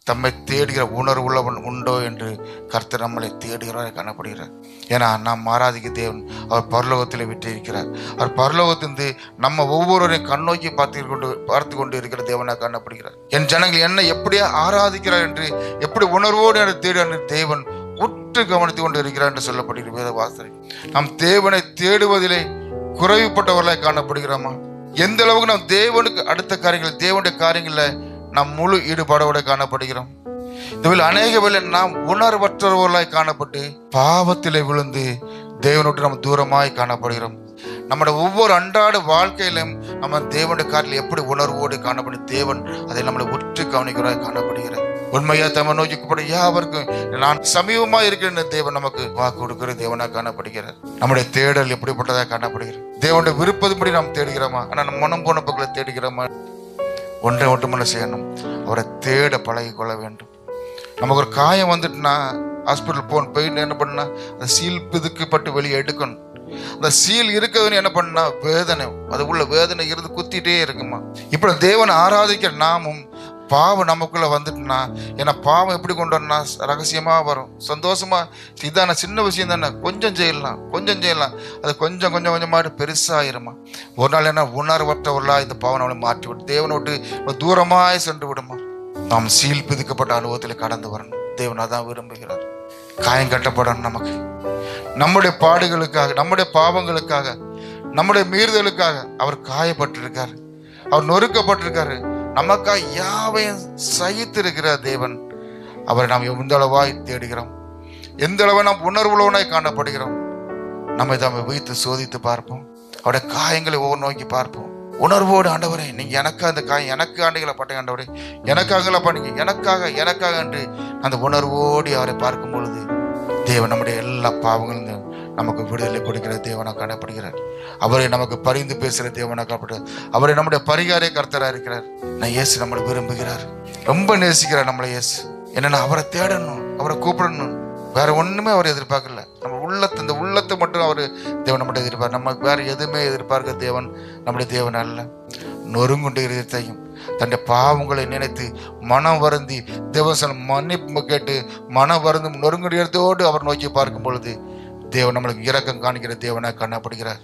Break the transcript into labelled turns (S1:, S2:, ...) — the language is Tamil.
S1: தம்மை தேடுகிற உணர்வு உள்ளவன் உண்டோ என்று கர்த்தர் நம்மளை தேடுகிறார் காணப்படுகிறார். ஏன்னா நாம் ஆராதிக்க தேவன் அவர் பரலோகத்தில் விட்டிருக்கிறார். அவர் பரலோகத்திலிருந்து நம்ம ஒவ்வொருவரையும் கண்ணோக்கி பார்த்து கொண்டு இருக்கிற தேவனாக காணப்படுகிறார். என் ஜனங்கள் என்ன எப்படி ஆராதிக்கிறார் என்று எப்படி உணர்வோடு என்று தேடு தேவன் உற்று கவனித்து கொண்டு இருக்கிறார் என்று சொல்லப்படுகிற வேத வாசனை. நாம் தேவனை தேடுவதிலே குறைவுபட்டவர்களாக காணப்படுகிறோமா? எந்த அளவுக்கு நாம் தேவனுக்கு அடுத்த காரியங்கள் தேவனுடைய காரியங்களில் நாம் முழு ஈடுபாடோட காணப்படுகிறோம்? இந்த அநேக வேளை நாம் உணர்வற்றவர்களாய் காணப்பட்டு பாவத்திலே விழுந்து தேவனோடு நாம் தூரமாய் காணப்படுகிறோம். நம்முடைய ஒவ்வொரு அன்றாட வாழ்க்கையிலும் நம்ம தேவனுடைய காரியத்தில் எப்படி உணர்வோடு காணப்படும் தேவன் அதை நம்மளை உற்று கவனிக்கிறாய் காணப்படுகிறார். உண்மையா தம்மை நோக்கி கூப்பிடும் யாவருக்கும் நான் சமீபமா இருக்கிறேன் தேவன் நமக்கு வாக்கு கொடுக்கிற தேவனாக காணப்படுகிறார். நம்முடைய தேடல் எப்படிப்பட்டதாக காணப்படுகிறது? தேவனுடைய விருப்பதுபடி நாம் தேடுகிறோமா? ஆனா நம்ம மனம் போன பக்கத்தில் தேடுகிறோமா? ஒன்றை மட்டும் செய்யணும், அவரை தேட பழகி கொள்ள வேண்டும். நமக்கு ஒரு காயம் வந்துட்டுனா ஹாஸ்பிட்டல் போயிட்டு என்ன பண்ணா அந்த சீல் பிதுக்கப்பட்டு வெளியே எடுக்கணும். அந்த சீல் இருக்கிறதுன்னு என்ன பண்ணா வேதனை, அது உள்ள வேதனை இருந்து குத்திட்டே இருக்குமா. இப்ப தேவனை ஆராதிக்கிற நாமும் பாவம் நமக்குள்ள வந்துட்டுனா, ஏன்னா பாவம் எப்படி கொண்டு வரனா ரகசியமா வரும், சந்தோஷமா இதான சின்ன விஷயம் தானே, கொஞ்சம் செய்யலாம் அது கொஞ்சம் கொஞ்சமா பெருசாயிருமா. ஒரு நாள் என்ன உணர்வற்றவர்களா இந்த பாவம் நம்மளை மாற்றி விட்டு தேவனோட்டு தூரமாய் சென்று விடுமா. நாம் சீல் பிதுக்கப்பட்ட அனுபவத்தில் கடந்து வரணும். தேவன் அதான் விரும்புகிறார். காயம் கட்டப்படணும். நமக்கு நம்முடைய பாடுகளுக்காக, நம்முடைய பாவங்களுக்காக, நம்முடைய மீறுதலுக்காக அவர் காயப்பட்டிருக்காரு, அவர் நொறுக்கப்பட்டிருக்காரு. நமக்காக யாவையும் சகித்து இருக்கிற தேவன் அவரை நாம் எந்த அளவாய் தேடுகிறோம், எந்த அளவை நாம் உணர்வுள்ளவனாய் காணப்படுகிறோம். நம்மை தாம வைத்து சோதித்து பார்ப்போம். அவருடைய காயங்களை ஒவ்வொரு நோக்கி பார்ப்போம். உணர்வோடு, ஆண்டவரே நீங்க எனக்காக இந்த காயம், எனக்கு ஆண்டுகளை பட்டேன் ஆண்டவரே, எனக்காக பண்ணீங்க, எனக்காக என்று அந்த உணர்வோடு அவரை பார்க்கும் பொழுது தேவன் நம்முடைய எல்லா பாவங்களும் நமக்கு விடுதலை கொடுக்கிற தேவனாக காணப்படுகிறார். அவரை நமக்கு பரிந்து பேசுகிற தேவனாக காணப்படுகிறார். அவரை நம்முடைய பரிகார கர்த்தராக இருக்கிறார். நான் இயேசு நம்மளை விரும்புகிறார், ரொம்ப நேசிக்கிறார் நம்மளை இயேசு. என்னன்னா அவரை தேடணும், அவரை கூப்பிடணும், வேற ஒண்ணுமே அவர் எதிர்பார்க்கல. நம்ம இந்த உள்ளத்தை மட்டும் அவர் தேவன் நம்முடைய எதிர்பார்க்க, நம்ம வேற எதுவுமே எதிர்பார்க்க தேவன் நம்முடைய தேவன் அல்ல. நொறுங்குண்டு இருதயத்தையும் தன்னுடைய பாவங்களை நினைத்து மனம் வருந்தி தேவசனம் மன்னிப்பு கேட்டு மனம் வருந்தும் நொறுங்குடையதோடு அவர் நோக்கி பார்க்கும் பொழுது தேவன் நம்மளுக்கு இரக்கம் காணிக்கிற தேவனாக காணப்படுகிறார்.